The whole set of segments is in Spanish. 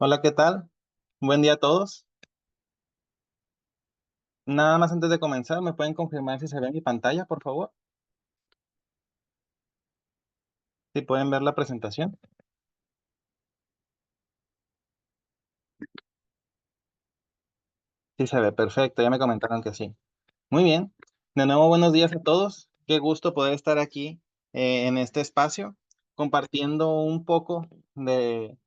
Hola, ¿qué tal? Buen día a todos. Nada más antes de comenzar, ¿me pueden confirmar si se ve mi pantalla, por favor? Si pueden ver la presentación. Sí se ve, perfecto, ya me comentaron que sí. Muy bien. De nuevo, buenos días a todos. Qué gusto poder estar aquí en este espacio compartiendo un poco de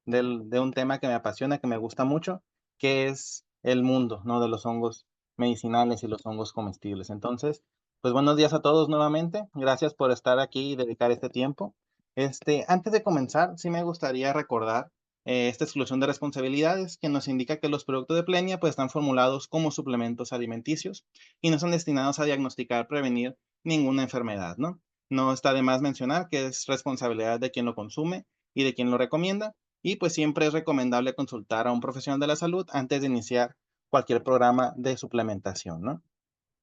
de un tema que me apasiona, que me gusta mucho, que es el mundo, ¿no? De los hongos medicinales y los hongos comestibles. Entonces, pues buenos días a todos nuevamente. Gracias por estar aquí y dedicar este tiempo. Antes de comenzar, sí me gustaría recordar esta exclusión de responsabilidades que nos indica que los productos de Plenia pues están formulados como suplementos alimenticios y no son destinados a diagnosticar, prevenir ninguna enfermedad, ¿no? No está de más mencionar que es responsabilidad de quien lo consume y de quien lo recomienda, y pues siempre es recomendable consultar a un profesional de la salud antes de iniciar cualquier programa de suplementación, ¿no?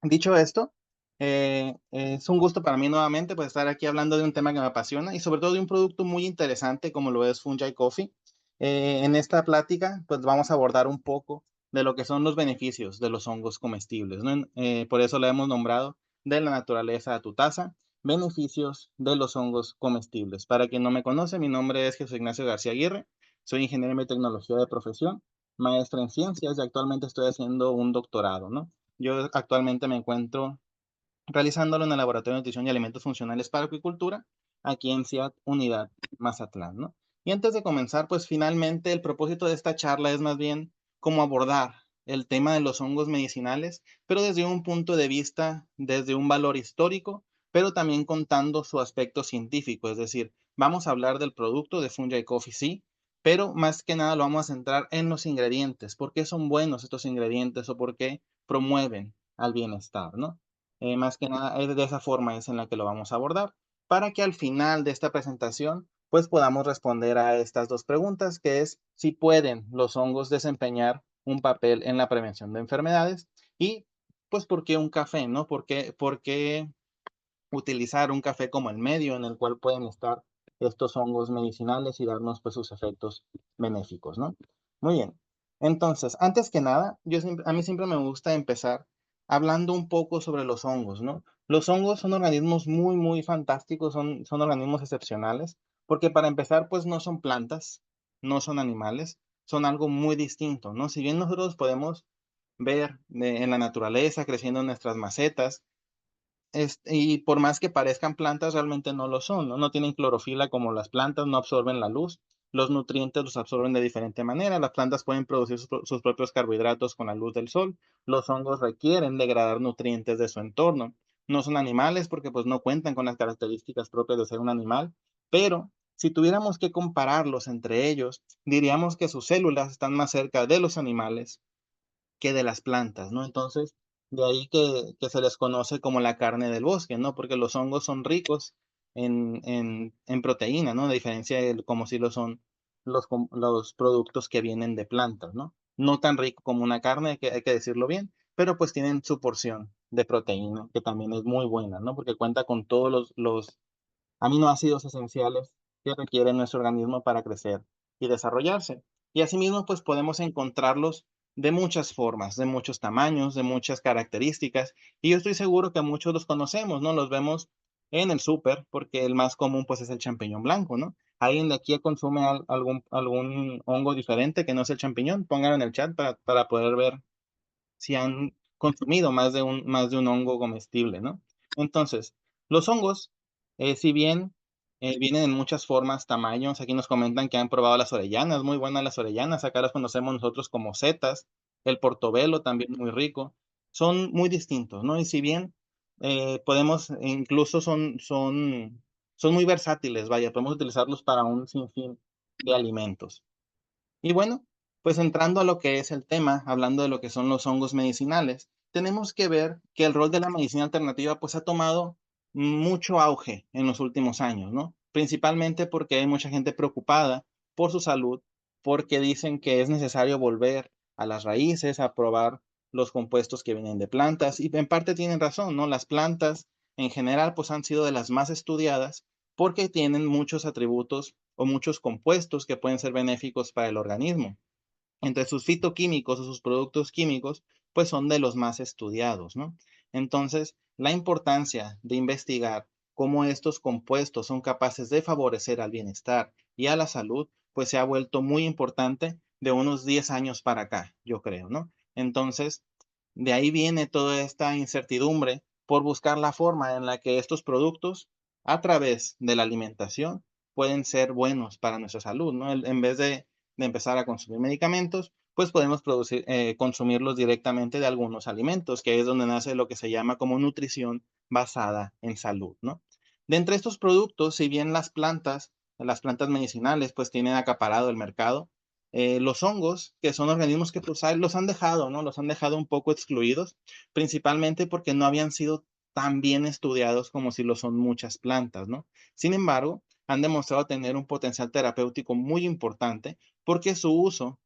Dicho esto, es un gusto para mí nuevamente pues estar aquí hablando de un tema que me apasiona y sobre todo de un producto muy interesante como lo es Fungi Coffee. En esta plática pues vamos a abordar un poco de lo que son los beneficios de los hongos comestibles, ¿no? Por eso le hemos nombrado de la naturaleza a tu taza, beneficios de los hongos comestibles. Para quien no me conoce, mi nombre es Jesús Ignacio García Aguirre, soy ingeniero en biotecnología de profesión, maestro en ciencias y actualmente estoy haciendo un doctorado, ¿no? Yo actualmente me encuentro realizándolo en el Laboratorio de Nutrición y Alimentos Funcionales para Acuicultura, aquí en CIAT Unidad Mazatlán, ¿no? Y antes de comenzar, pues finalmente el propósito de esta charla es más bien cómo abordar el tema de los hongos medicinales, pero desde un punto de vista, desde un valor histórico, pero también contando su aspecto científico, es decir, vamos a hablar del producto de Fungi Coffee, sí, pero más que nada lo vamos a centrar en los ingredientes, por qué son buenos estos ingredientes o por qué promueven al bienestar, ¿no? Más que nada, de esa forma es en la que lo vamos a abordar, para que al final de esta presentación, pues podamos responder a estas dos preguntas, que es si pueden los hongos desempeñar un papel en la prevención de enfermedades y pues por qué un café, ¿no? Por qué utilizar un café como el medio en el cual pueden estar estos hongos medicinales y darnos pues sus efectos benéficos, ¿no? Muy bien. Entonces, antes que nada, a mí siempre me gusta empezar hablando un poco sobre los hongos, ¿no? Los hongos son organismos muy, muy fantásticos, son organismos excepcionales, porque para empezar, pues no son plantas, no son animales, son algo muy distinto, ¿no? Si bien nosotros podemos ver en la naturaleza creciendo en nuestras macetas, y por más que parezcan plantas, realmente no lo son, ¿no? No tienen clorofila como las plantas, no absorben la luz, los nutrientes los absorben de diferente manera. Las plantas pueden producir sus propios carbohidratos con la luz del sol. Los hongos requieren degradar nutrientes de su entorno. No son animales porque pues no cuentan con las características propias de ser un animal, pero si tuviéramos que compararlos entre ellos, diríamos que sus células están más cerca de los animales que de las plantas, ¿no? Entonces, de ahí que se les conoce como la carne del bosque, ¿no? Porque los hongos son ricos en proteína, ¿no? A diferencia de como si lo son los productos que vienen de plantas, ¿no? No tan rico como una carne, que hay que decirlo bien, pero pues tienen su porción de proteína, que también es muy buena, ¿no? Porque cuenta con todos los aminoácidos esenciales que requiere nuestro organismo para crecer y desarrollarse. Y asimismo, pues podemos encontrarlos de muchas formas, de muchos tamaños, de muchas características. Y yo estoy seguro que muchos los conocemos, ¿no? Los vemos en el súper, porque el más común pues es el champiñón blanco, ¿no? ¿Alguien de aquí consume algún hongo diferente que no es el champiñón? Pónganlo en el chat para poder ver si han consumido más de un hongo comestible, ¿no? Entonces, los hongos, si bien vienen en muchas formas, tamaños, aquí nos comentan que han probado las orellanas, muy buenas las orellanas, acá las conocemos nosotros como setas, el portobelo también muy rico, son muy distintos, ¿no? Y si bien incluso son muy versátiles, vaya, podemos utilizarlos para un sinfín de alimentos. Y bueno, pues entrando a lo que es el tema, hablando de lo que son los hongos medicinales, tenemos que ver que el rol de la medicina alternativa pues ha tomado mucho auge en los últimos años, ¿no? Principalmente porque hay mucha gente preocupada por su salud, porque dicen que es necesario volver a las raíces, a probar los compuestos que vienen de plantas, y en parte tienen razón, ¿no? Las plantas en general pues han sido de las más estudiadas porque tienen muchos atributos o muchos compuestos que pueden ser benéficos para el organismo. Entre sus fitoquímicos o sus productos químicos, pues son de los más estudiados, ¿no? Entonces, la importancia de investigar cómo estos compuestos son capaces de favorecer al bienestar y a la salud, pues se ha vuelto muy importante de unos 10 años para acá, yo creo, ¿no? Entonces, de ahí viene toda esta incertidumbre por buscar la forma en la que estos productos, a través de la alimentación, pueden ser buenos para nuestra salud, ¿no? En vez de empezar a consumir medicamentos, pues podemos consumirlos directamente de algunos alimentos, que es donde nace lo que se llama como nutrición basada en salud, ¿no? De entre estos productos, si bien las plantas medicinales, pues tienen acaparado el mercado, los hongos, que son organismos que pues, los han dejado, ¿no? Los han dejado un poco excluidos, principalmente porque no habían sido tan bien estudiados como si lo son muchas plantas, ¿no? Sin embargo, han demostrado tener un potencial terapéutico muy importante porque su uso,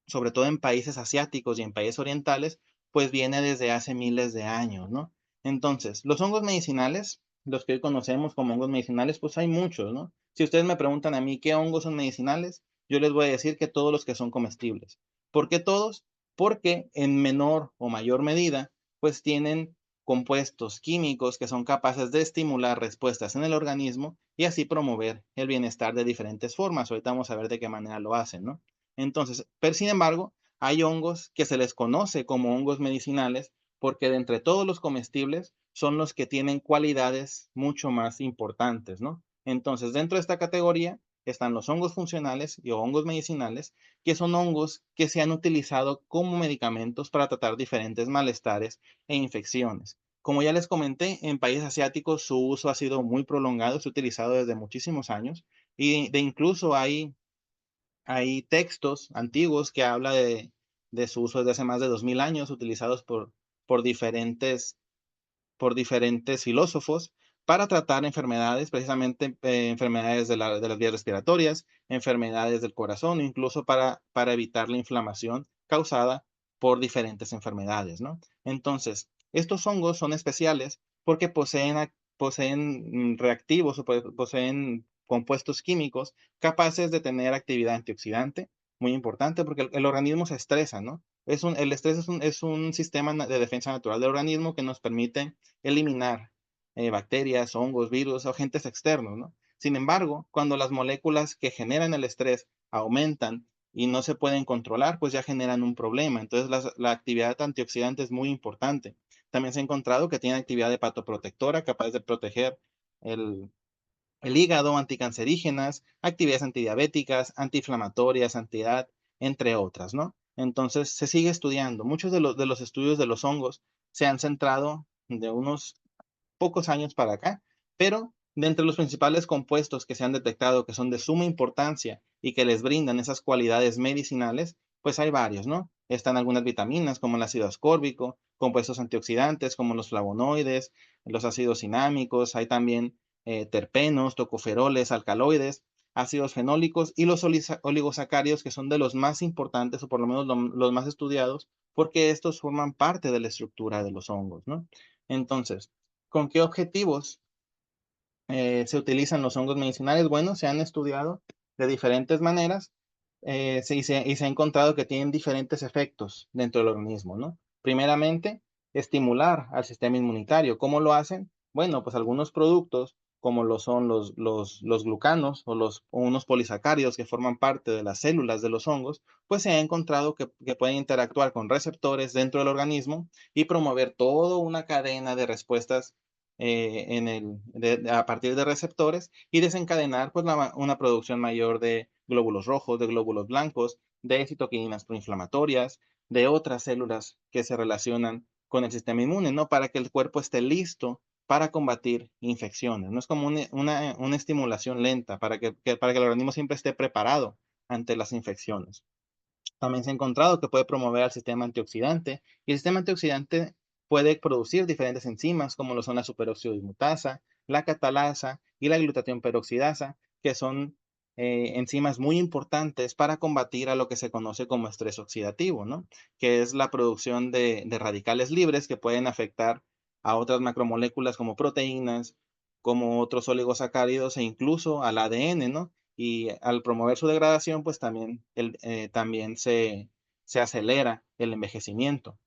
sobre todo en países asiáticos y en países orientales, pues viene desde hace miles de años, ¿no? Entonces, los hongos medicinales, los que hoy conocemos como hongos medicinales, pues hay muchos, ¿no? Si ustedes me preguntan a mí qué hongos son medicinales, yo les voy a decir que todos los que son comestibles. ¿Por qué todos? Porque en menor o mayor medida, pues tienen compuestos químicos que son capaces de estimular respuestas en el organismo y así promover el bienestar de diferentes formas. Ahorita vamos a ver de qué manera lo hacen, ¿no? Entonces, pero sin embargo, hay hongos que se les conoce como hongos medicinales porque de entre todos los comestibles son los que tienen cualidades mucho más importantes, ¿no? Entonces, dentro de esta categoría están los hongos funcionales y hongos medicinales, que son hongos que se han utilizado como medicamentos para tratar diferentes malestares e infecciones. Como ya les comenté, en países asiáticos su uso ha sido muy prolongado, se ha utilizado desde muchísimos años y de incluso hay textos antiguos que habla de su uso desde hace más de 2000 años, utilizados por diferentes, por diferentes filósofos para tratar enfermedades, precisamente enfermedades de las vías respiratorias, enfermedades del corazón, incluso para evitar la inflamación causada por diferentes enfermedades, ¿no? Entonces, estos hongos son especiales porque poseen reactivos o poseen compuestos químicos capaces de tener actividad antioxidante, muy importante porque el organismo se estresa, ¿no? El estrés es un sistema de defensa natural del organismo que nos permite eliminar bacterias, hongos, virus o agentes externos, ¿no? Sin embargo, cuando las moléculas que generan el estrés aumentan y no se pueden controlar, pues ya generan un problema. Entonces, la actividad antioxidante es muy importante. También se ha encontrado que tiene actividad hepatoprotectora, capaz de proteger el, el hígado, anticancerígenas, actividades antidiabéticas, antiinflamatorias, antiedad, entre otras, ¿no? Entonces, se sigue estudiando. Muchos de los estudios de los hongos se han centrado de unos pocos años para acá, pero de entre los principales compuestos que se han detectado que son de suma importancia y que les brindan esas cualidades medicinales, pues hay varios, ¿no? Están algunas vitaminas como el ácido ascórbico, compuestos antioxidantes como los flavonoides, los ácidos cinámicos, hay también terpenos, tocoferoles, alcaloides, ácidos fenólicos y los oligosacáridos que son de los más importantes o por lo menos los más estudiados porque estos forman parte de la estructura de los hongos, ¿no? Entonces, ¿con qué objetivos se utilizan los hongos medicinales? Bueno, se han estudiado de diferentes maneras y se ha encontrado que tienen diferentes efectos dentro del organismo, ¿no? Primeramente, estimular al sistema inmunitario. ¿Cómo lo hacen? Bueno, pues algunos productos, como lo son los glucanos o unos polisacáridos que forman parte de las células de los hongos, pues se ha encontrado que pueden interactuar con receptores dentro del organismo y promover toda una cadena de respuestas a partir de receptores y desencadenar pues, una producción mayor de glóbulos rojos, de glóbulos blancos, de citoquinas proinflamatorias, de otras células que se relacionan con el sistema inmune, ¿no? Para que el cuerpo esté listo para combatir infecciones. No es como una estimulación lenta para que el organismo siempre esté preparado ante las infecciones. También se ha encontrado que puede promover al sistema antioxidante y el sistema antioxidante puede producir diferentes enzimas como lo son la superóxido dismutasa, la catalasa y la glutatión peroxidasa, que son enzimas muy importantes para combatir a lo que se conoce como estrés oxidativo, ¿no? Que es la producción de radicales libres que pueden afectar a otras macromoléculas como proteínas, como otros oligosacáridos e incluso al ADN, ¿no? y al promover su degradación, pues también se acelera el envejecimiento.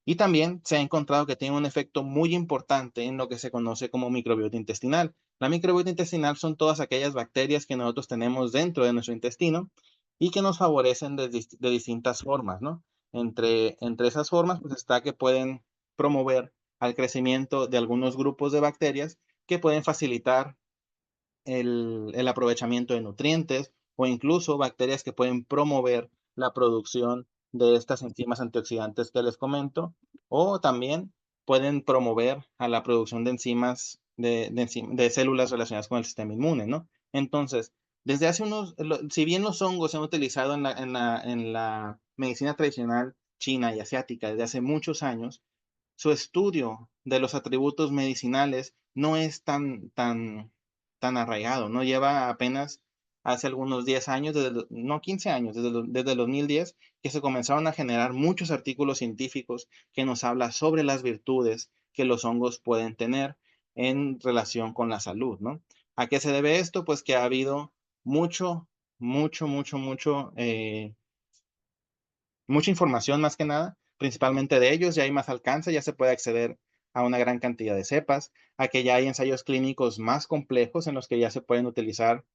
Y también se ha encontrado que tiene un efecto muy importante en lo que se conoce como microbiota intestinal. La microbiota intestinal son todas aquellas bacterias que nosotros tenemos dentro de nuestro intestino y que nos favorecen de distintas formas, ¿no? Entre esas formas, pues está que pueden promover al crecimiento de algunos grupos de bacterias que pueden facilitar el aprovechamiento de nutrientes o incluso bacterias que pueden promover la producción de estas enzimas antioxidantes que les comento, o también pueden promover a la producción de enzimas de células relacionadas con el sistema inmune, ¿no? Entonces, desde hace si bien los hongos se han utilizado en la medicina tradicional china y asiática desde hace muchos años, su estudio de los atributos medicinales no es tan arraigado, ¿no? Lleva apenas hace algunos 10 años, no 15 años, desde el 2010, que se comenzaron a generar muchos artículos científicos que nos habla sobre las virtudes que los hongos pueden tener en relación con la salud, ¿no? ¿A qué se debe esto? Pues que ha habido mucho, mucho, mucho, mucho mucha información más que nada, principalmente de ellos, ya hay más alcance, ya se puede acceder a una gran cantidad de cepas, a que ya hay ensayos clínicos más complejos en los que ya se pueden utilizar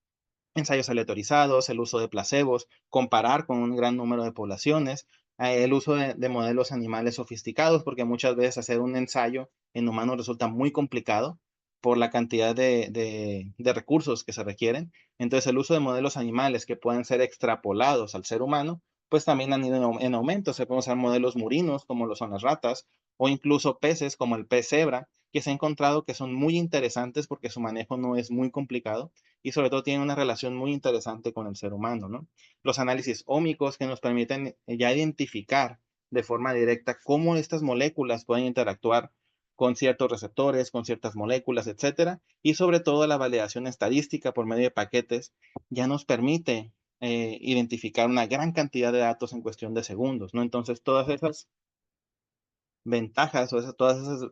ensayos aleatorizados, el uso de placebos, comparar con un gran número de poblaciones, el uso de modelos animales sofisticados, porque muchas veces hacer un ensayo en humanos resulta muy complicado por la cantidad de recursos que se requieren. Entonces, el uso de modelos animales que pueden ser extrapolados al ser humano, pues también han ido en aumento. Se pueden usar modelos murinos, como lo son las ratas, o incluso peces como el pez cebra, que se ha encontrado que son muy interesantes porque su manejo no es muy complicado y sobre todo tienen una relación muy interesante con el ser humano, ¿no? Los análisis ómicos que nos permiten ya identificar de forma directa cómo estas moléculas pueden interactuar con ciertos receptores, con ciertas moléculas, etcétera, y sobre todo la validación estadística por medio de paquetes ya nos permite identificar una gran cantidad de datos en cuestión de segundos, ¿no? Entonces, todas esas ventajas o todas esas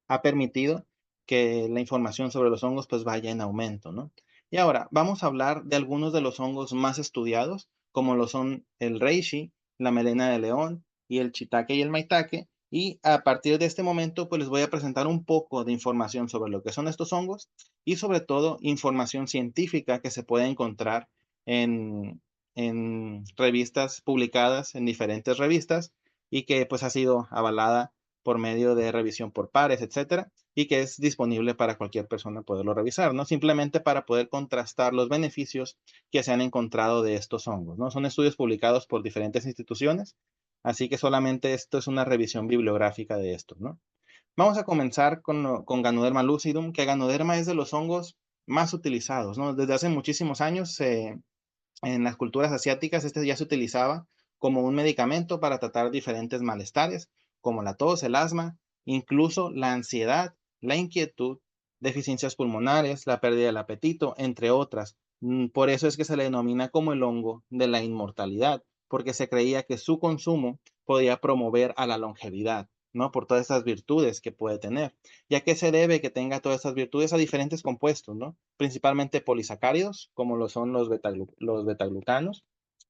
ha permitido que la información sobre los hongos pues vaya en aumento, ¿no? Y ahora vamos a hablar de algunos de los hongos más estudiados, como lo son el reishi, la melena de león y el shiitake y el maitake. Y a partir de este momento, pues les voy a presentar un poco de información sobre lo que son estos hongos y sobre todo información científica que se puede encontrar en, en revistas publicadas en diferentes revistas y que pues ha sido avalada por medio de revisión por pares, etcétera, y que es disponible para cualquier persona poderlo revisar, ¿no? Simplemente para poder contrastar los beneficios que se han encontrado de estos hongos, ¿no? Son estudios publicados por diferentes instituciones, así que solamente esto es una revisión bibliográfica de estos, ¿no? Vamos a comenzar con Ganoderma lucidum, que Ganoderma es de los hongos más utilizados, ¿no? Desde hace muchísimos años en las culturas asiáticas, este ya se utilizaba como un medicamento para tratar diferentes malestares, como la tos, el asma, incluso la ansiedad, la inquietud, deficiencias pulmonares, la pérdida del apetito, entre otras. Por eso es que se le denomina como el hongo de la inmortalidad, porque se creía que su consumo podía promover a la longevidad, ¿no? Por todas esas virtudes que puede tener. ¿Ya que se debe que tenga todas esas virtudes? A diferentes compuestos, ¿no? Principalmente polisacáridos, como lo son los betaglucanos,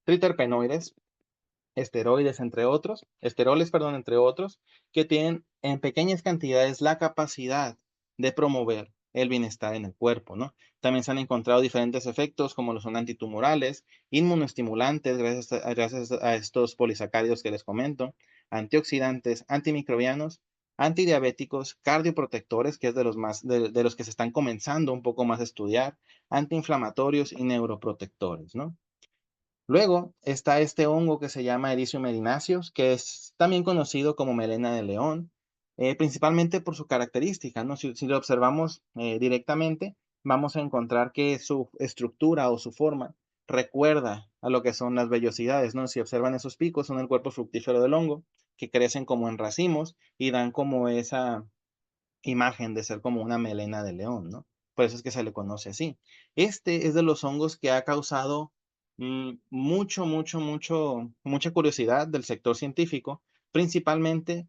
triterpenoides, esteroles, perdón, entre otros, que tienen en pequeñas cantidades la capacidad de promover el bienestar en el cuerpo, ¿no? También se han encontrado diferentes efectos como los son antitumorales, inmunoestimulantes, gracias a estos polisacáridos que les comento, antioxidantes, antimicrobianos, antidiabéticos, cardioprotectores, que es de los que se están comenzando un poco más a estudiar, antiinflamatorios y neuroprotectores, ¿no? Luego está este hongo que se llama Ericium erinaceus, que es también conocido como melena de león, principalmente por su característica, ¿no? Si lo observamos directamente, vamos a encontrar que su estructura o su forma recuerda a lo que son las vellosidades, ¿no? Si observan esos picos, son el cuerpo fructífero del hongo, que crecen como en racimos y dan como esa imagen de ser como una melena de león, ¿no? Por eso es que se le conoce así. Este es de los hongos que ha causado mucha curiosidad del sector científico, principalmente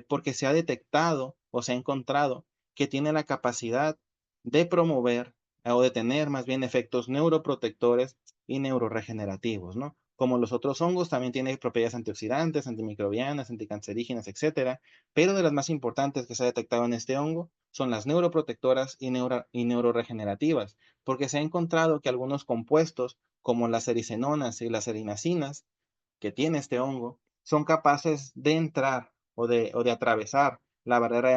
porque se ha detectado o se ha encontrado que tiene la capacidad de promover o de tener más bien efectos neuroprotectores y neuroregenerativos, ¿no? Como los otros hongos, también tiene propiedades antioxidantes, antimicrobianas, anticancerígenas, etcétera, pero de las más importantes que se ha detectado en este hongo son las neuroprotectoras y neuroregenerativas, porque se ha encontrado que algunos compuestos, como las ericenonas y las erinasinas, que tiene este hongo son capaces de entrar o de atravesar la barrera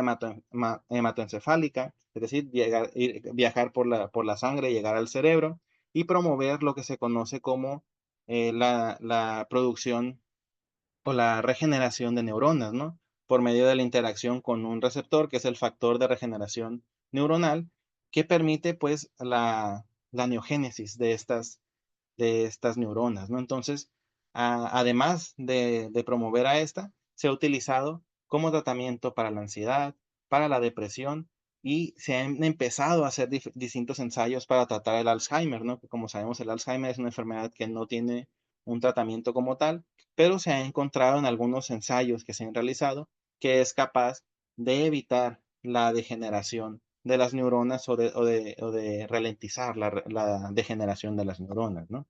hematoencefálica, es decir, viajar por la sangre, llegar al cerebro y promover lo que se conoce como la producción o la regeneración de neuronas, ¿no? Por medio de la interacción con un receptor, que es el factor de regeneración neuronal, que permite pues la neogénesis de estas neuronas, ¿no? Entonces, además de promover a esta, se ha utilizado como tratamiento para la ansiedad, para la depresión y se han empezado a hacer distintos ensayos para tratar el Alzheimer, ¿no? Que como sabemos, el Alzheimer es una enfermedad que no tiene un tratamiento como tal, pero se ha encontrado en algunos ensayos que se han realizado que es capaz de evitar la degeneración de las neuronas o de ralentizar la degeneración de las neuronas, ¿no?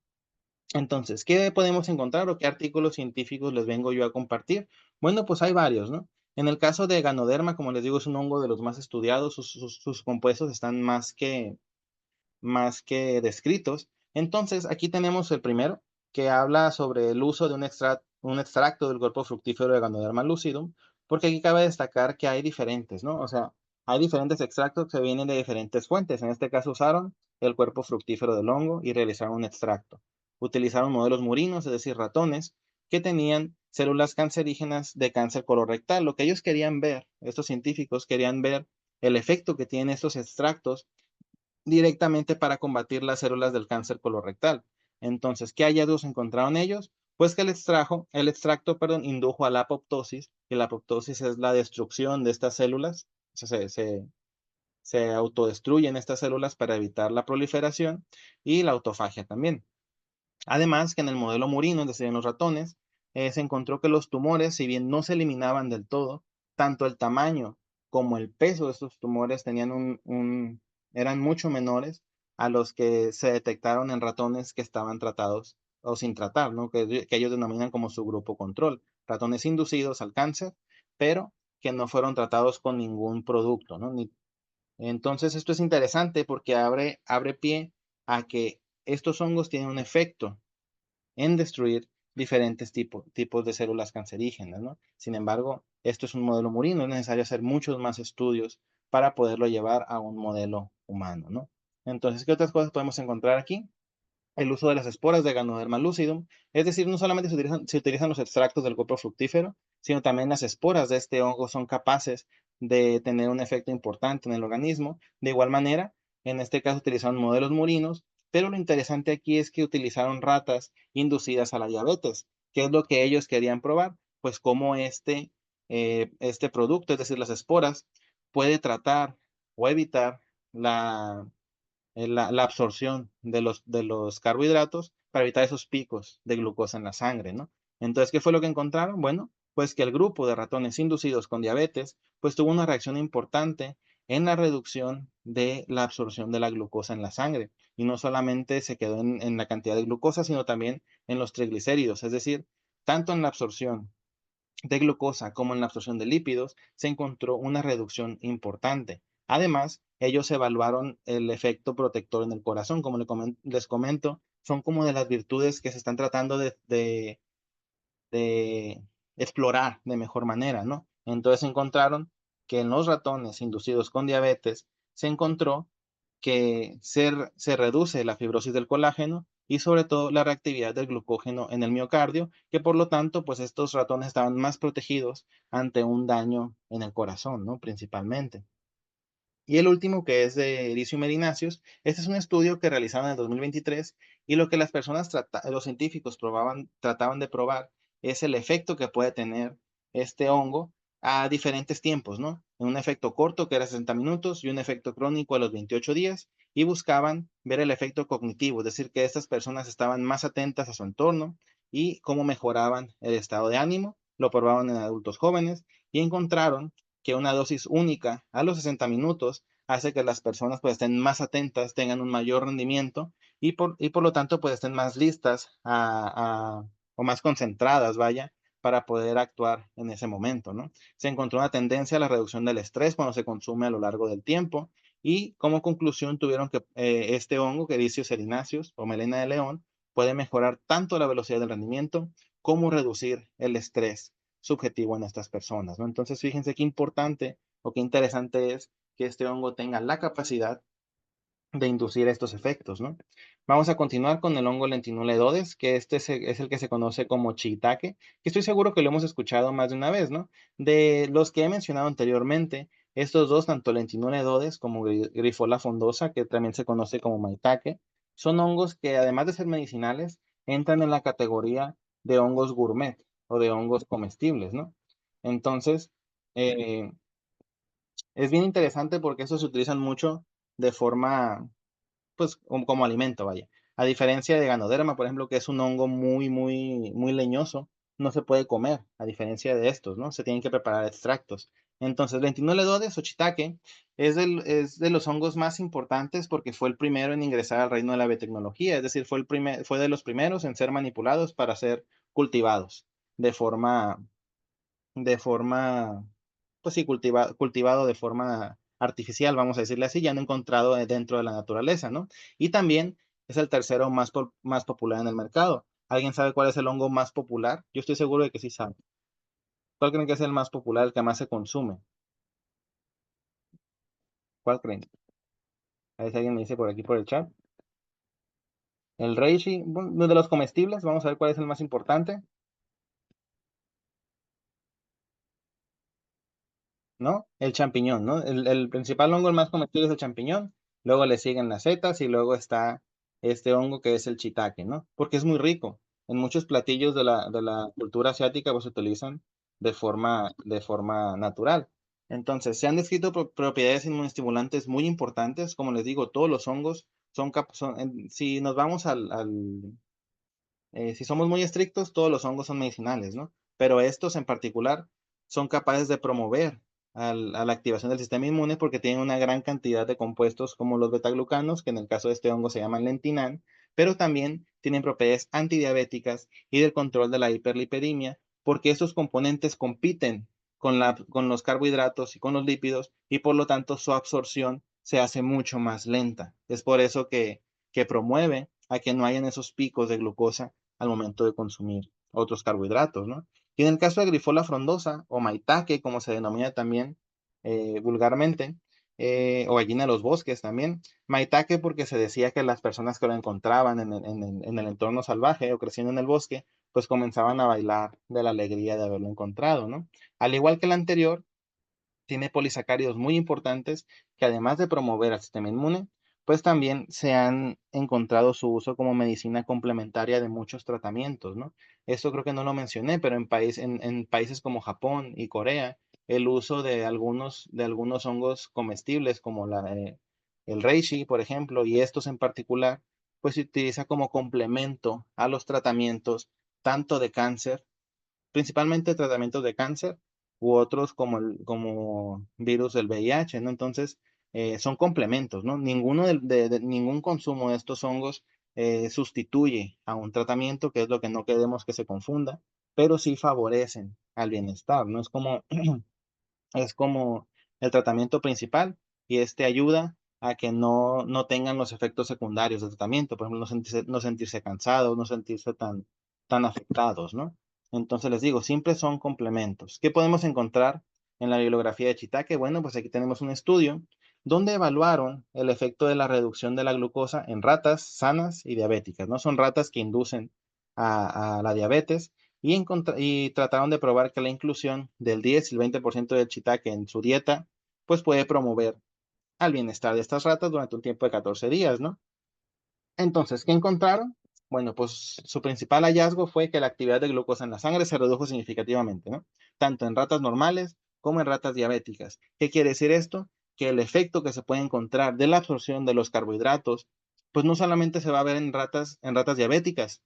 Entonces, ¿qué podemos encontrar o qué artículos científicos les vengo yo a compartir? Bueno, pues hay varios, ¿no? En el caso de Ganoderma, como les digo, es un hongo de los más estudiados, sus compuestos están más que descritos. Entonces, aquí tenemos el primero, que habla sobre el uso de un extracto del cuerpo fructífero de Ganoderma lucidum, porque aquí cabe destacar que hay diferentes, ¿no? O sea, hay diferentes extractos que vienen de diferentes fuentes. En este caso usaron el cuerpo fructífero del hongo y realizaron un extracto. Utilizaron modelos murinos, es decir, ratones, que tenían células cancerígenas de cáncer colorectal. Lo que ellos querían ver, estos científicos querían ver el efecto que tienen estos extractos directamente para combatir las células del cáncer colorectal. Entonces, ¿qué hallazgos encontraron ellos? Pues que el extracto, perdón, indujo a la apoptosis, y la apoptosis es la destrucción de estas células, se autodestruyen estas células para evitar la proliferación y la autofagia también. Además, que en el modelo murino, es decir, en los ratones, se encontró que los tumores, si bien no se eliminaban del todo, tanto el tamaño como el peso de estos tumores eran mucho menores a los que se detectaron en ratones que estaban tratados o sin tratar, ¿no? Que ellos denominan como su grupo control, ratones inducidos al cáncer, pero que no fueron tratados con ningún producto, ¿no? Entonces, esto es interesante porque abre pie a que estos hongos tienen un efecto en destruir diferentes tipos de células cancerígenas, ¿no? Sin embargo, esto es un modelo murino, es necesario hacer muchos más estudios para poderlo llevar a un modelo humano, ¿no? Entonces, ¿qué otras cosas podemos encontrar aquí? El uso de las esporas de Ganoderma lucidum, es decir, no solamente se utilizan los extractos del cuerpo fructífero, sino también las esporas de este hongo son capaces de tener un efecto importante en el organismo. De igual manera, en este caso utilizaron modelos murinos, pero lo interesante aquí es que utilizaron ratas inducidas a la diabetes. ¿Qué es lo que ellos querían probar? Pues cómo este producto, es decir, las esporas, puede tratar o evitar la la absorción de los carbohidratos para evitar esos picos de glucosa en la sangre, ¿no? Entonces, ¿qué fue lo que encontraron? Bueno, pues que el grupo de ratones inducidos con diabetes, pues tuvo una reacción importante en la reducción de la absorción de la glucosa en la sangre. Y no solamente se quedó en la cantidad de glucosa, sino también en los triglicéridos, es decir, tanto en la absorción de glucosa como en la absorción de lípidos, se encontró una reducción importante. Además, ellos evaluaron el efecto protector en el corazón, como les comento, son como de las virtudes que se están tratando de explorar de mejor manera, ¿no? Entonces encontraron que en los ratones inducidos con diabetes se encontró que se reduce la fibrosis del colágeno y sobre todo la reactividad del glucógeno en el miocardio, que por lo tanto, pues estos ratones estaban más protegidos ante un daño en el corazón, ¿no? Principalmente. Y el último, que es de Ericio Medinacius, este es un estudio que realizaron en el 2023 y lo que los científicos trataban de probar es el efecto que puede tener este hongo a diferentes tiempos, ¿no? En un efecto corto que era 60 minutos y un efecto crónico a los 28 días y buscaban ver el efecto cognitivo, es decir, que estas personas estaban más atentas a su entorno y cómo mejoraban el estado de ánimo. Lo probaban en adultos jóvenes y encontraron que una dosis única a los 60 minutos hace que las personas pues estén más atentas, tengan un mayor rendimiento y por lo tanto pues estén más listas o más concentradas, vaya, para poder actuar en ese momento, ¿no? Se encontró una tendencia a la reducción del estrés cuando se consume a lo largo del tiempo y como conclusión tuvieron que este hongo, Quericius erinaceus o melena de león, puede mejorar tanto la velocidad del rendimiento como reducir el estrés subjetivo en estas personas, ¿no? Entonces, fíjense qué importante o qué interesante es que este hongo tenga la capacidad de inducir estos efectos, ¿no? Vamos a continuar con el hongo Lentinula edodes, que este es el que se conoce como shiitake, que estoy seguro que lo hemos escuchado más de una vez, ¿no? De los que he mencionado anteriormente, estos dos, tanto Lentinula edodes como Grifola frondosa, que también se conoce como maitake, son hongos que además de ser medicinales, entran en la categoría de hongos gourmet o de hongos comestibles, ¿no? Entonces, eh, es bien interesante porque estos se utilizan mucho de forma pues como alimento, vaya. A diferencia de Ganoderma, por ejemplo, que es un hongo muy leñoso, no se puede comer, a diferencia de estos, ¿no? Se tienen que preparar extractos. Entonces, Lentinuledodes o shiitake es de los hongos más importantes porque fue el primero en ingresar al reino de la biotecnología, es decir, fue de los primeros en ser manipulados para ser cultivados de forma de forma, pues sí, cultivado de forma artificial, vamos a decirle así, ya han encontrado dentro de la naturaleza, ¿no? Y también es el tercero más popular en el mercado. ¿Alguien sabe cuál es el hongo más popular? Yo estoy seguro de que sí sabe. ¿Cuál creen que es el más popular, el que más se consume? ¿Cuál creen? A ver si alguien me dice por aquí por el chat. El reishi, bueno, de los comestibles, vamos a ver cuál es el más importante. ¿No? El champiñón, ¿no? El principal hongo, el más comestible es el champiñón, luego le siguen las setas y luego está este hongo que es el shiitake, ¿no? Porque es muy rico. En muchos platillos de la cultura asiática pues se utilizan de forma natural. Entonces, se han descrito propiedades inmunoestimulantes muy importantes. Como les digo, todos los hongos si nos vamos si somos muy estrictos, todos los hongos son medicinales, ¿no? Pero estos en particular son capaces de promover a la activación del sistema inmune porque tienen una gran cantidad de compuestos como los betaglucanos, que en el caso de este hongo se llaman lentinan, pero también tienen propiedades antidiabéticas y del control de la hiperlipidemia, porque estos componentes compiten con los carbohidratos y con los lípidos y por lo tanto su absorción se hace mucho más lenta. Es por eso que promueve a que no hayan esos picos de glucosa al momento de consumir otros carbohidratos, ¿no? Y en el caso de Grifola frondosa o maitake, como se denomina también vulgarmente, o gallina de los bosques también, maitake porque se decía que las personas que lo encontraban en el entorno salvaje o creciendo en el bosque, pues comenzaban a bailar de la alegría de haberlo encontrado, ¿no? Al igual que el anterior, tiene polisacáridos muy importantes que además de promover al sistema inmune, pues también se han encontrado su uso como medicina complementaria de muchos tratamientos, ¿no? Esto creo que no lo mencioné, pero en países como Japón y Corea, el uso de algunos hongos comestibles como el reishi, por ejemplo, y estos en particular, pues se utiliza como complemento a los tratamientos tanto de cáncer principalmente tratamientos de cáncer u otros como virus del VIH, ¿no? Entonces, son complementos, ¿no? Ningún consumo de estos hongos sustituye a un tratamiento, que es lo que no queremos que se confunda, pero sí favorecen al bienestar, ¿no? Es como el tratamiento principal y este ayuda a que no tengan los efectos secundarios del tratamiento, por ejemplo, no sentirse cansados, no sentirse tan afectados, ¿no? Entonces les digo, siempre son complementos. ¿Qué podemos encontrar en la bibliografía de Chitake? Bueno, pues aquí tenemos un estudio donde evaluaron el efecto de la reducción de la glucosa en ratas sanas y diabéticas, ¿no? Son ratas que inducen a la diabetes y trataron de probar que la inclusión del 10 y el 20% del shiitake en su dieta, pues puede promover al bienestar de estas ratas durante un tiempo de 14 días, ¿no? Entonces, ¿qué encontraron? Bueno, pues su principal hallazgo fue que la actividad de glucosa en la sangre se redujo significativamente, ¿no? Tanto en ratas normales como en ratas diabéticas. ¿Qué quiere decir esto? Que el efecto que se puede encontrar de la absorción de los carbohidratos, pues no solamente se va a ver en ratas diabéticas,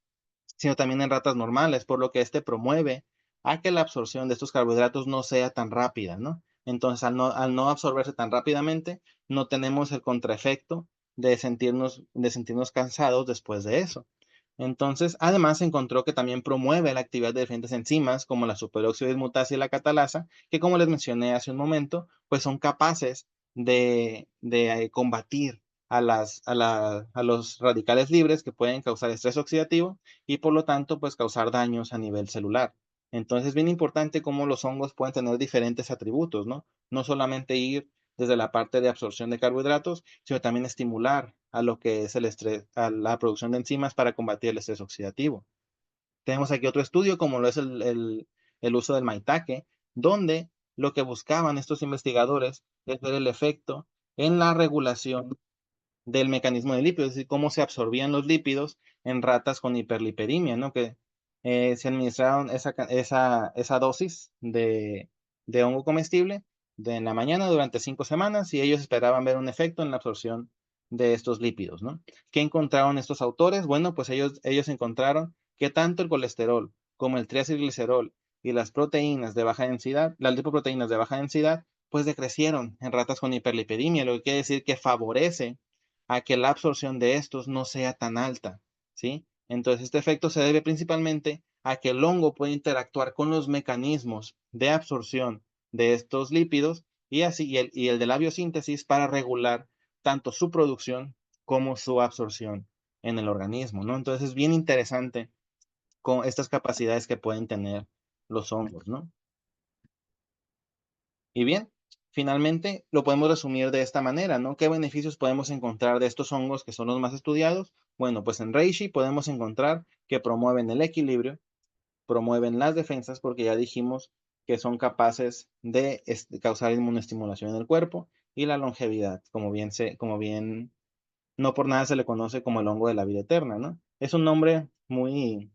sino también en ratas normales, por lo que este promueve a que la absorción de estos carbohidratos no sea tan rápida, ¿no? Entonces, al no absorberse tan rápidamente, no tenemos el contraefecto de sentirnos cansados después de eso. Entonces, además se encontró que también promueve la actividad de diferentes enzimas como la superóxido dismutasa y la catalasa, que como les mencioné hace un momento, pues son capaces de combatir a los radicales libres que pueden causar estrés oxidativo y por lo tanto, pues causar daños a nivel celular. Entonces, es bien importante cómo los hongos pueden tener diferentes atributos, ¿no? No solamente ir desde la parte de absorción de carbohidratos, sino también estimular a lo que es el estrés, a la producción de enzimas para combatir el estrés oxidativo. Tenemos aquí otro estudio, como lo es el uso del maitake, donde lo que buscaban estos investigadores es ver el efecto en la regulación del mecanismo de lípidos, es decir, cómo se absorbían los lípidos en ratas con hiperlipidemia, ¿no? Que se administraron esa dosis de hongo comestible en la mañana durante 5 semanas y ellos esperaban ver un efecto en la absorción de estos lípidos, ¿no? ¿Qué encontraron estos autores? Bueno, pues ellos encontraron que tanto el colesterol como el triacilglicerol y las proteínas de baja densidad, las lipoproteínas de baja densidad, pues decrecieron en ratas con hiperlipidemia, lo que quiere decir que favorece a que la absorción de estos no sea tan alta, ¿sí? Entonces, este efecto se debe principalmente a que el hongo puede interactuar con los mecanismos de absorción de estos lípidos y así y el de la biosíntesis para regular tanto su producción como su absorción en el organismo, ¿no? Entonces, es bien interesante con estas capacidades que pueden tener los hongos, ¿no? Y bien, finalmente lo podemos resumir de esta manera, ¿no? ¿Qué beneficios podemos encontrar de estos hongos que son los más estudiados? Bueno, pues en reishi podemos encontrar que promueven el equilibrio, promueven las defensas, porque ya dijimos que son capaces de causar inmunoestimulación en el cuerpo y la longevidad, como bien, no por nada se le conoce como el hongo de la vida eterna, ¿no? Es un nombre muy,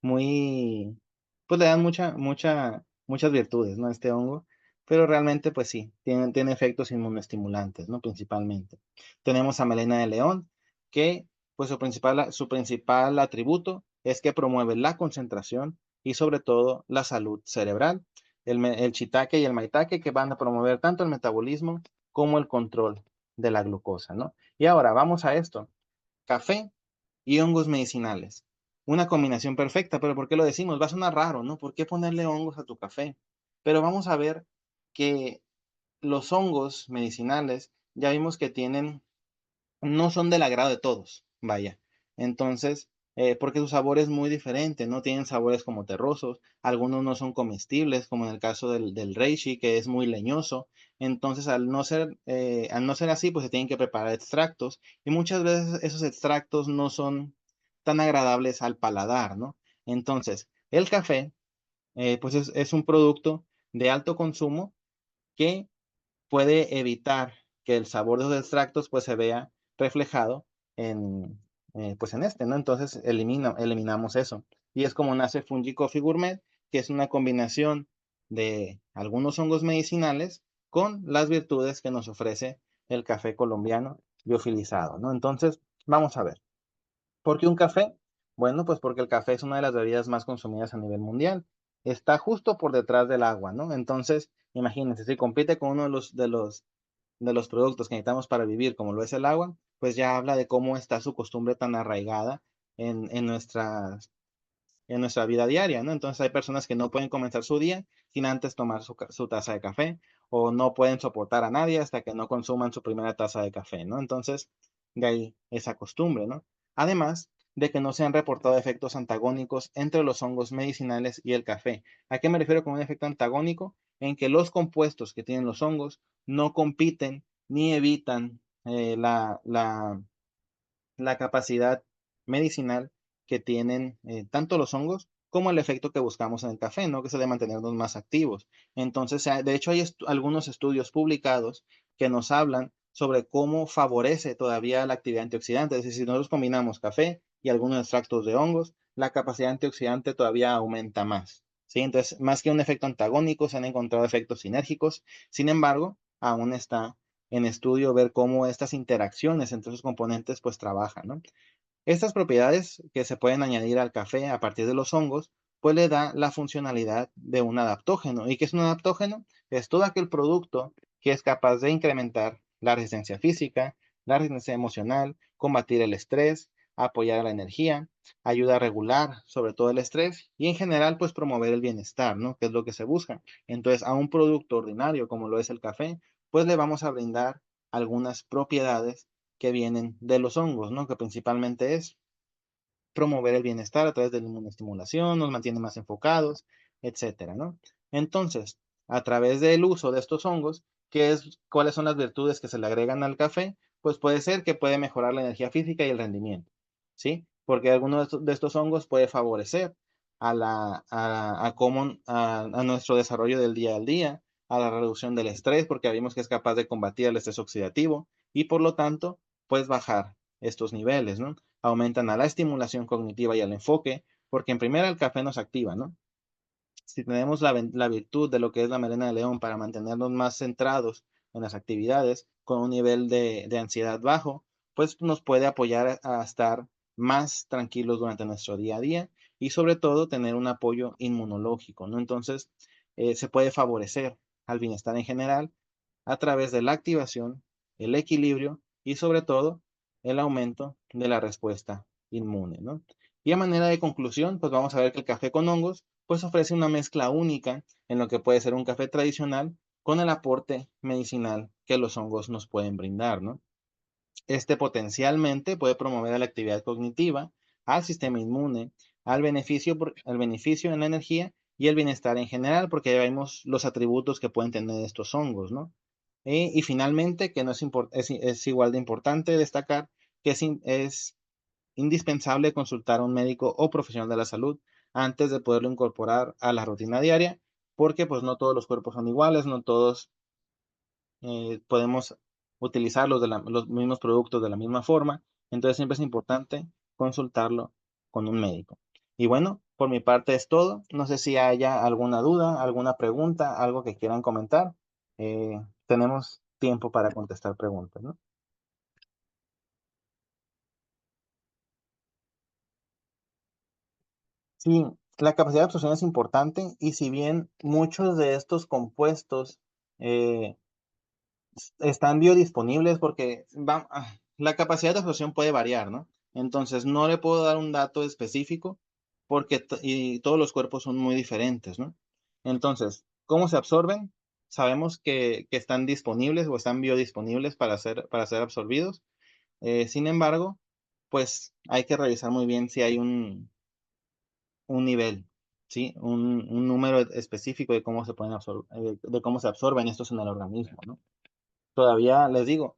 pues le dan muchas virtudes, ¿no? Este hongo, pero realmente, pues sí, tiene efectos inmunoestimulantes, ¿no? Principalmente. Tenemos a melena de león, que, pues su principal atributo es que promueve la concentración y sobre todo la salud cerebral. El shiitake y el maitake que van a promover tanto el metabolismo como el control de la glucosa, ¿no? Y ahora vamos a esto. Café y hongos medicinales. Una combinación perfecta, pero ¿por qué lo decimos? Va a sonar raro, ¿no? ¿Por qué ponerle hongos a tu café? Pero vamos a ver que los hongos medicinales ya vimos que no son del agrado de todos, vaya. Entonces, porque su sabor es muy diferente, ¿no? Tienen sabores como terrosos, algunos no son comestibles, como en el caso del reishi, que es muy leñoso. Entonces, al no ser así, pues se tienen que preparar extractos y muchas veces esos extractos no son tan agradables al paladar, ¿no? Entonces, el café, pues es un producto de alto consumo que puede evitar que el sabor de los extractos pues se vea reflejado en, pues en este, ¿no? Entonces eliminamos eso. Y es como nace Fungi Coffee Gourmet, que es una combinación de algunos hongos medicinales con las virtudes que nos ofrece el café colombiano biofilizado, ¿no? Entonces, vamos a ver. ¿Por qué un café? Bueno, pues porque el café es una de las bebidas más consumidas a nivel mundial. Está justo por detrás del agua, ¿no? Entonces, imagínense, si compite con uno de los productos que necesitamos para vivir, como lo es el agua, pues ya habla de cómo está su costumbre tan arraigada en nuestra vida diaria, ¿no? Entonces hay personas que no pueden comenzar su día sin antes tomar su taza de café o no pueden soportar a nadie hasta que no consuman su primera taza de café, ¿no? Entonces, de ahí esa costumbre, ¿no? Además de que no se han reportado efectos antagónicos entre los hongos medicinales y el café. ¿A qué me refiero con un efecto antagónico? En que los compuestos que tienen los hongos no compiten ni evitan la capacidad medicinal que tienen tanto los hongos como el efecto que buscamos en el café, ¿no? Que es el de mantenernos más activos. Entonces, de hecho, hay algunos estudios publicados que nos hablan sobre cómo favorece todavía la actividad antioxidante. Es decir, si nosotros combinamos café y algunos extractos de hongos, la capacidad antioxidante todavía aumenta más. ¿Sí? Entonces, más que un efecto antagónico, se han encontrado efectos sinérgicos. Sin embargo, aún está en estudio ver cómo estas interacciones entre esos componentes pues trabajan, ¿no? Estas propiedades que se pueden añadir al café a partir de los hongos pues le da la funcionalidad de un adaptógeno. ¿Y qué es un adaptógeno? Es todo aquel producto que es capaz de incrementar la resistencia física, la resistencia emocional, combatir el estrés, apoyar la energía, ayuda a regular sobre todo el estrés y en general pues promover el bienestar, ¿no? Que es lo que se busca. Entonces a un producto ordinario como lo es el café, pues le vamos a brindar algunas propiedades que vienen de los hongos, ¿no? Que principalmente es promover el bienestar a través de la inmunoestimulación, nos mantiene más enfocados, etcétera, ¿no? Entonces, a través del uso de estos hongos, ¿cuáles son las virtudes que se le agregan al café? Pues puede ser que puede mejorar la energía física y el rendimiento, ¿sí? Porque alguno de estos hongos puede favorecer a nuestro desarrollo del día al día, a la reducción del estrés, porque vimos que es capaz de combatir el estrés oxidativo y por lo tanto, pues bajar estos niveles, ¿no? Aumentan a la estimulación cognitiva y al enfoque, porque en primera el café nos activa, ¿no? Si tenemos la virtud de lo que es la melena de león para mantenernos más centrados en las actividades, con un nivel de ansiedad bajo, pues nos puede apoyar a estar más tranquilos durante nuestro día a día y sobre todo tener un apoyo inmunológico, ¿no? Entonces, se puede favorecer al bienestar en general a través de la activación, el equilibrio y sobre todo el aumento de la respuesta inmune, ¿no? Y a manera de conclusión, pues vamos a ver que el café con hongos pues ofrece una mezcla única en lo que puede ser un café tradicional con el aporte medicinal que los hongos nos pueden brindar, ¿no? Este potencialmente puede promover la actividad cognitiva, al sistema inmune, al beneficio en la energía y el bienestar en general, porque ya vemos los atributos que pueden tener estos hongos, ¿no? Y finalmente, que no es igual de importante destacar que es indispensable consultar a un médico o profesional de la salud antes de poderlo incorporar a la rutina diaria, porque pues no todos los cuerpos son iguales, no todos podemos utilizar los mismos productos de la misma forma, entonces siempre es importante consultarlo con un médico. Y bueno, por mi parte es todo. No sé si haya alguna duda, alguna pregunta, algo que quieran comentar. Tenemos tiempo para contestar preguntas, ¿no? Sí, la capacidad de absorción es importante y si bien muchos de estos compuestos eh, están biodisponibles porque la capacidad de absorción puede variar, ¿no? Entonces, no le puedo dar un dato específico porque y todos los cuerpos son muy diferentes, ¿no? Entonces, ¿cómo se absorben? Sabemos que están disponibles o están biodisponibles para ser absorbidos. Sin embargo, pues hay que revisar muy bien si hay un nivel, ¿sí? Un número específico de cómo se pueden de cómo se absorben estos en el organismo, ¿no? Todavía les digo,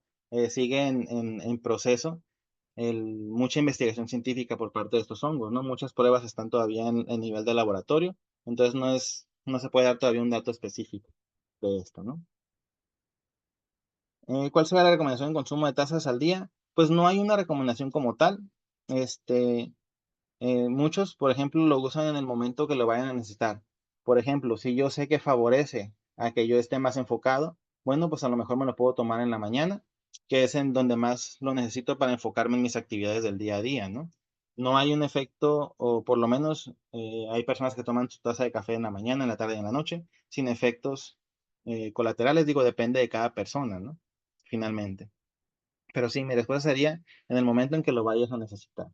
sigue en proceso mucha investigación científica por parte de estos hongos, ¿no? Muchas pruebas están todavía en nivel de laboratorio, entonces no se puede dar todavía un dato específico de esto, ¿no? ¿Cuál será la recomendación en consumo de tazas al día? Pues no hay una recomendación como tal. Este, muchos, por ejemplo, lo usan en el momento que lo vayan a necesitar. Por ejemplo, si yo sé que favorece a que yo esté más enfocado, bueno, pues a lo mejor me lo puedo tomar en la mañana, que es en donde más lo necesito para enfocarme en mis actividades del día a día, ¿no? No hay un efecto, o por lo menos hay personas que toman su taza de café en la mañana, en la tarde y en la noche, sin efectos colaterales, digo, depende de cada persona, ¿no? Finalmente. Pero sí, mi respuesta sería en el momento en que lo vayas a necesitar.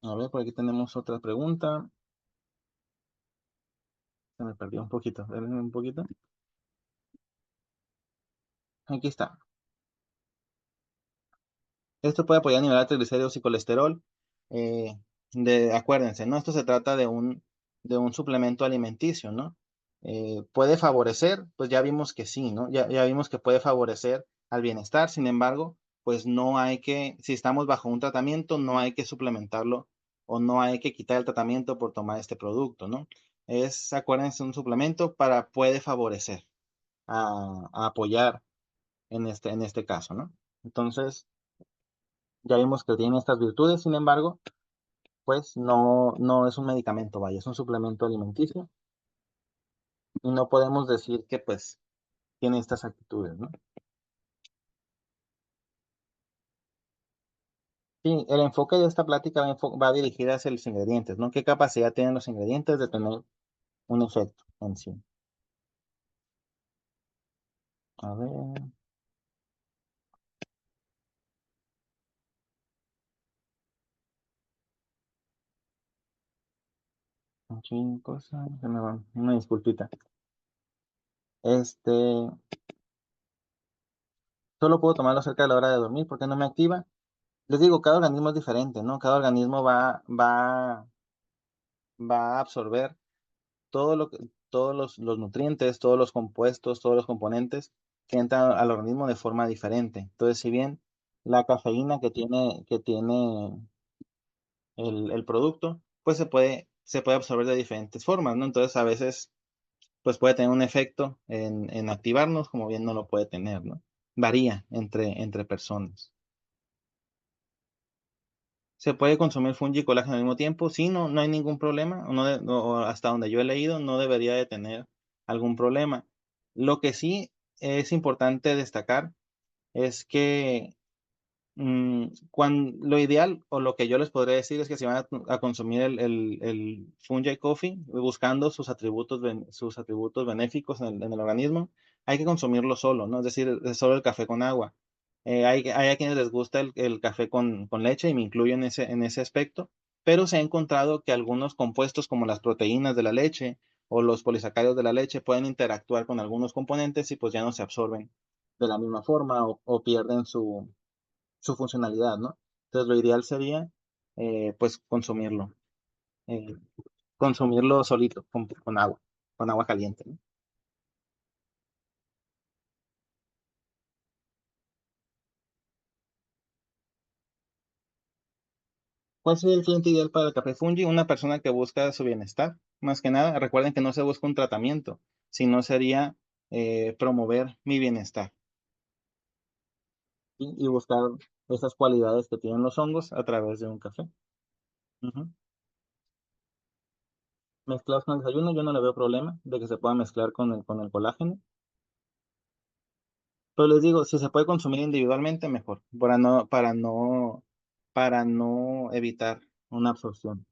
A ver, por aquí tenemos otra pregunta. Se me perdió un poquito. Espérenme un poquito. Aquí está. Esto puede apoyar a nivelar triglicéridos y colesterol. Eh, acuérdense, ¿no? Esto se trata de un suplemento alimenticio, ¿no? Puede favorecer, pues ya vimos que sí, ¿no? Ya vimos que puede favorecer al bienestar. Sin embargo, pues no hay que, si estamos bajo un tratamiento, no hay que suplementarlo o no hay que quitar el tratamiento por tomar este producto, ¿no? Acuérdense, un suplemento puede favorecer, a apoyar en este caso, ¿no? Entonces, ya vimos que tiene estas virtudes, sin embargo, pues no es un medicamento, vaya, es un suplemento alimenticio y no podemos decir que pues tiene estas actitudes, ¿no? Sí, el enfoque de esta plática va dirigida hacia los ingredientes, ¿no? ¿Qué capacidad tienen los ingredientes de tener un efecto en sí? A ver, aquí cosas, se me van, una disculpita. Este, solo puedo tomarlo cerca de la hora de dormir porque no me activa. Les digo, cada organismo es diferente, ¿no? Cada organismo va a absorber todo lo que, todos los nutrientes, todos los compuestos, todos los componentes que entran al organismo de forma diferente. Entonces, si bien la cafeína que tiene el producto, pues se puede absorber de diferentes formas, ¿no? Entonces, a veces, pues puede tener un efecto en activarnos, como bien no lo puede tener, ¿no? Varía entre personas. ¿Se puede consumir fungi y colágeno al mismo tiempo? Sí, no, no hay ningún problema. O hasta donde yo he leído, no debería de tener algún problema. Lo que sí es importante destacar es que lo ideal o lo que yo les podría decir es que si van a consumir el Fungi Coffee buscando sus atributos benéficos en el organismo, hay que consumirlo solo, ¿no? Es decir, solo el café con agua. Hay a quienes les gusta el café con leche y me incluyo en ese aspecto, pero se ha encontrado que algunos compuestos como las proteínas de la leche o los polisacáridos de la leche pueden interactuar con algunos componentes y pues ya no se absorben de la misma forma o pierden su funcionalidad, ¿no? Entonces lo ideal sería, pues, eh, consumirlo solito, con agua caliente, ¿no? ¿Cuál sería el cliente ideal para el café Fungi? Una persona que busca su bienestar, más que nada. Recuerden que no se busca un tratamiento, sino sería promover mi bienestar, ¿sí? Y buscar esas cualidades que tienen los hongos a través de un café. Ujú. Mezclados con el desayuno, yo no le veo problema de que se pueda mezclar con el colágeno. Pero les digo, si se puede consumir individualmente, mejor, para no evitar una absorción.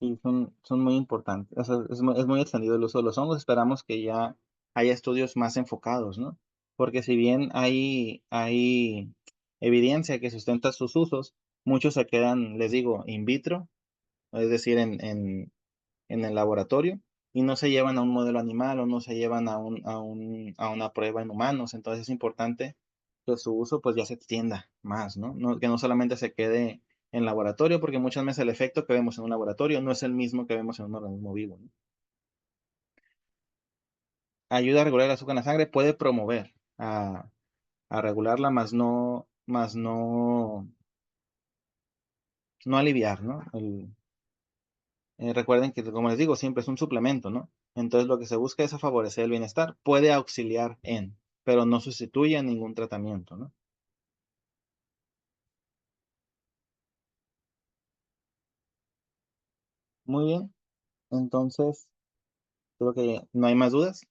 Y son muy importantes. O sea, es muy extendido el uso de los hongos. Esperamos que ya haya estudios más enfocados, ¿no? Porque si bien hay evidencia que sustenta sus usos, muchos se quedan, les digo, in vitro, es decir, en el laboratorio y no se llevan a un modelo animal o no se llevan a una prueba en humanos. Entonces es importante que su uso pues ya se extienda más, ¿no? Que no solamente se quede en laboratorio, porque muchas veces el efecto que vemos en un laboratorio no es el mismo que vemos en un organismo vivo, ¿no? Ayuda a regular el azúcar en la sangre, puede promover a regularla, más no aliviar, ¿no? Recuerden que, como les digo, siempre es un suplemento, ¿no? Entonces lo que se busca es a favorecer el bienestar. Puede auxiliar pero no sustituye a ningún tratamiento, ¿no? Muy bien, entonces creo que no hay más dudas.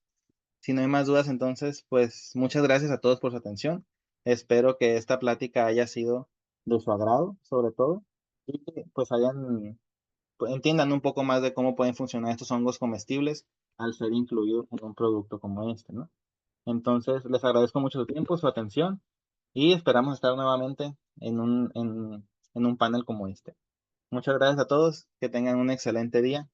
Si no hay más dudas, entonces, pues muchas gracias a todos por su atención. Espero que esta plática haya sido de su agrado, sobre todo, y que pues entiendan un poco más de cómo pueden funcionar estos hongos comestibles al ser incluidos en un producto como este, ¿no? Entonces, les agradezco mucho su tiempo, su atención y esperamos estar nuevamente en un panel como este. Muchas gracias a todos, que tengan un excelente día.